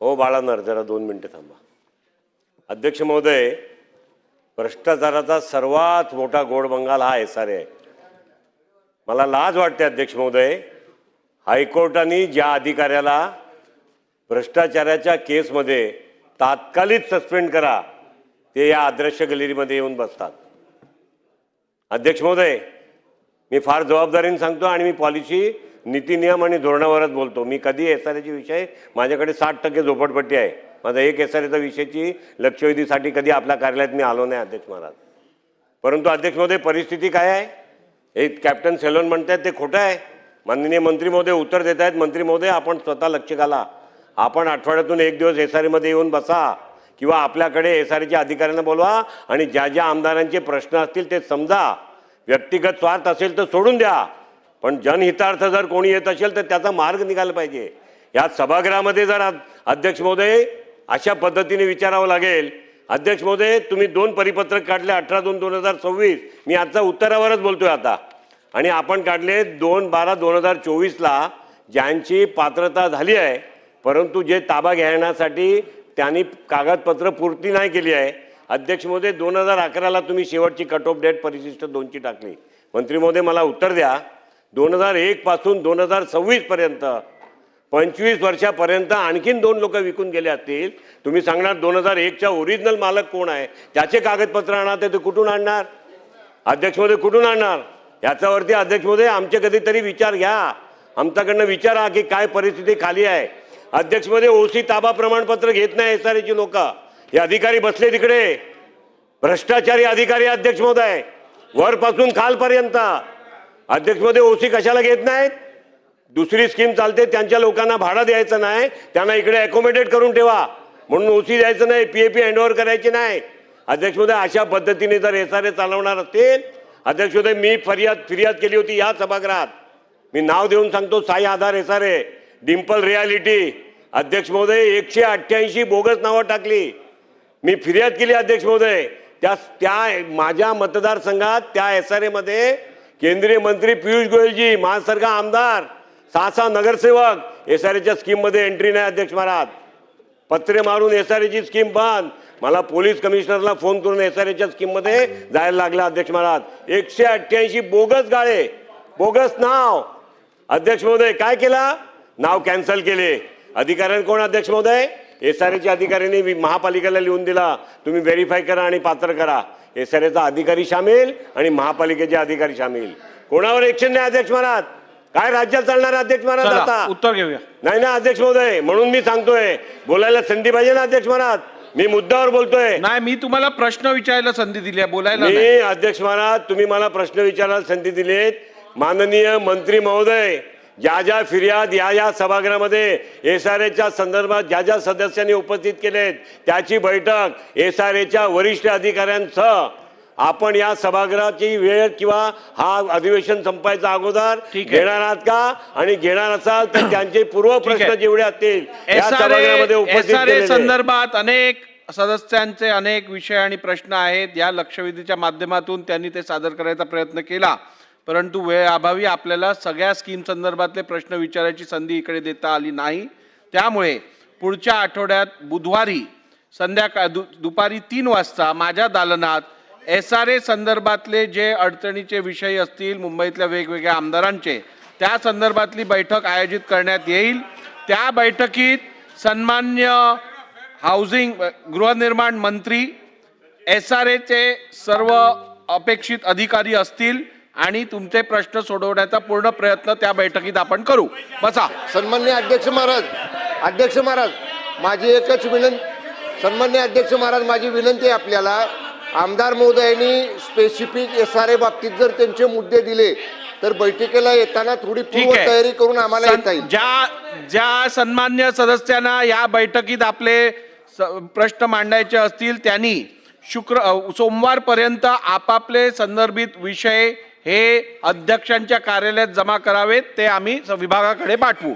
हो बाळानर, जरा 2 मिनिटं थांबा. अध्यक्ष महोदय, भ्रष्टाचाराचा सर्वात मोठा गोड बंगाल हा SRA आहे. मला लाज वाटते अध्यक्ष महोदय, हायकोर्टाने ज्या अधिकाऱ्याला भ्रष्टाचाराच्या केसमध्ये तात्कालिक सस्पेंड करा ते या अदृश्य गॅलरीमध्ये येऊन बसतात. अध्यक्ष महोदय, मी फार जबाबदारीने सांगतो आणि मी पॉलिसी, नीती, नियम आणि धोरणावरच बोलतो. मी कधी SRAचे विषय, माझ्याकडे 60% झोपडपट्टी आहे. माझा एक SRAचा विषयाची लक्षवेधीसाठी कधी आपल्या कार्यालयात मी आलो नाही अध्यक्ष महाराज. परंतु अध्यक्ष महोदय, परिस्थिती काय आहे हे कॅप्टन सेलोन म्हणतात ते खोटं आहे. माननीय मंत्री महोदय उत्तर देत आहेत. मंत्री महोदय, आपण स्वतः लक्ष घाला. आपण आठवड्यातून 1 दिवस SRAमध्ये येऊन बसा किंवा आपल्याकडे SRAच्या अधिकाऱ्यांना बोलवा आणि ज्या ज्या आमदारांचे प्रश्न असतील ते समजा. व्यक्तिगत स्वार्थ असेल तर सोडून द्या, पण जनहितार्थ जर कोणी येत असेल तर त्याचा मार्ग निघाला पाहिजे. या सभागृहामध्ये जर अध्यक्ष महोदय अशा पद्धतीने विचारावं लागेल. अध्यक्ष महोदय, तुम्ही 2 परिपत्रक काढले, 18/2/2026. मी आजचा उत्तरावरच बोलतोय आता. आणि आपण काढले 2/12/2024ला ज्यांची पात्रता झाली आहे परंतु जे ताबा घेण्यासाठी त्यांनी कागदपत्र पूर्ती नाही केली आहे. अध्यक्ष महोदय, 2011ला तुम्ही शेवटची कट ऑफ डेट परिशिष्ट 2ची टाकली. मंत्री महोदय, मला उत्तर द्या. 2001 पासून 2026 पर्यंत 25 वर्षापर्यंत आणखीन 2 लोक विकून गेले असतील. तुम्ही सांगणार 2001चा ओरिजिनल मालक कोण आहे, त्याचे कागदपत्र आणा, ते कुठून आणणार अध्यक्ष महोदय, कुठून आणणार? याच्यावरती अध्यक्ष महोदय आमचे कधीतरी विचार घ्या, आमच्याकडनं विचारा की काय परिस्थिती खाली आहे. अध्यक्ष महोदय, OC ताबा प्रमाणपत्र घेत नाही SRAची लोक. हे अधिकारी बसले तिकडे, भ्रष्टाचारी अधिकारी अध्यक्ष महोदय, वरपासून खालपर्यंत. अध्यक्ष महोदय, OC कशाला घेत नाहीत? दुसरी स्कीम चालते, त्यांच्या लोकांना भाडं द्यायचं नाही, त्यांना इकडे अकोमोडेट करून ठेवा म्हणून OC द्यायचं नाही, PAP हँडओव्हर करायची नाही. अध्यक्ष महोदय, अशा पद्धतीने जर SRA चालवणार असतील, अध्यक्ष महोदय, मी फिर्याद केली होती या सभागृहात. मी नाव देऊन सांगतो, साई आधार SRA, डिम्पल रियालिटी. अध्यक्ष महोदय, 188 बोगस नावं टाकली. मी फिर्याद केली अध्यक्ष महोदय. त्या माझ्या मतदारसंघात त्या SRAमध्ये केंद्रीय मंत्री पियुष गोयलजी, माझ्यासारखा आमदार, 6 नगरसेवक, SRAच्या स्कीममध्ये एंट्री नाही अध्यक्ष महाराज. पत्रे मारून SRAची स्कीम बंद. मला पोलीस कमिशनरला फोन करून SRAच्या स्कीममध्ये जायला लागला अध्यक्च महाराज. 188 बोगस गाळे, बोगस नाव. अध्यक्ष महोदय, काय केला? नाव कॅन्सल केले. अधिकाऱ्यांनी कोण अध्यक्ष महोदय? SRAच्या अधिकाऱ्यांनी महापालिकेला लिहून दिला, तुम्ही व्हेरीफाय करा आणि पात्र करा. SRAचा अधिकारी सामील आणि महापालिकेचे अधिकारी सामील. कोणावर ऍक्शन नाही अध्यक्ष महाराज. काय राज्यात चालणार अध्यक्ष महाराज? आता उत्तर घेऊया. नाही ना अध्यक्ष महोदय, म्हणून मी सांगतोय, बोलायला संधी पाहिजे ना अध्यक्ष महाराज. मी मुद्द्यावर बोलतोय. नाही, मी तुम्हाला प्रश्न विचारायला संधी दिली आहे, बोलायला नाही. मी अध्यक्ष महाराज, तुम्ही मला प्रश्न विचारायला संधी दिलीत. माननीय मंत्री महोदय, ज्या फिर्याद या सभागृहामध्ये SRAच्या संदर्भात ज्या सदस्यांनी उपस्थित केलेत त्याची बैठक SRAच्या वरिष्ठ अधिकाऱ्यांसह आपण या सभागृहाची वेळ किंवा हा अधिवेशन संपायचा अगोदर घेणार आहात का? आणि घेणार असाल तर त्यांचे पूर्व प्रश्न जेवढे असतील या सभागृहामध्ये उपस्थित SRA संदर्भात अनेक सदस्यांचे अनेक विषय आणि प्रश्न आहेत. या लक्षवेधीच्या माध्यमातून त्यांनी ते सादर करायचा प्रयत्न केला, परंतु वेळ अभावी आपल्याला सगळ्या स्कीम संदर्भातले प्रश्न विचारायची संधी इकडे देता आली नाही. त्यामुळे पुढच्या आठवड्यात बुधवारी दुपारी 3 वाजता माझ्या दालनात SRA संदर्भातले जे अडचणीचे विषय असतील मुंबईतल्या वेगवेगळ्या आमदारांचे, त्या संदर्भातली बैठक आयोजित करण्यात येईल. त्या बैठकीत सन्मान्य हाऊसिंग गृहनिर्माण मंत्री, SRAचे सर्व अपेक्षित अधिकारी असतील आणि तुमचे प्रश्न सोडवण्याचा पूर्ण प्रयत्न त्या बैठकीत आपण करू. बसा. सन्माननीय अध्यक्ष महाराज, माझी एकच विनंती. सन्माननीय अध्यक्ष महाराज, माझी विनंती आहे आपल्याला, आमदार महोदयांनी स्पेसिफिक SRA बाबतीत जर त्यांचे मुद्दे दिले तर बैठकीला येताना थोडी पूर्व तयारी करून आम्हाला येता येईल. ज्या सन्मान्य सदस्यांना या बैठकीत आपले प्रश्न मांडायचे असतील त्यांनी सोमवारपर्यंत आपापले संदर्भित विषय हे अध्यक्षांच्या कार्यालयात जमा करावेत. ते आम्ही विभागाकडे पाठवू.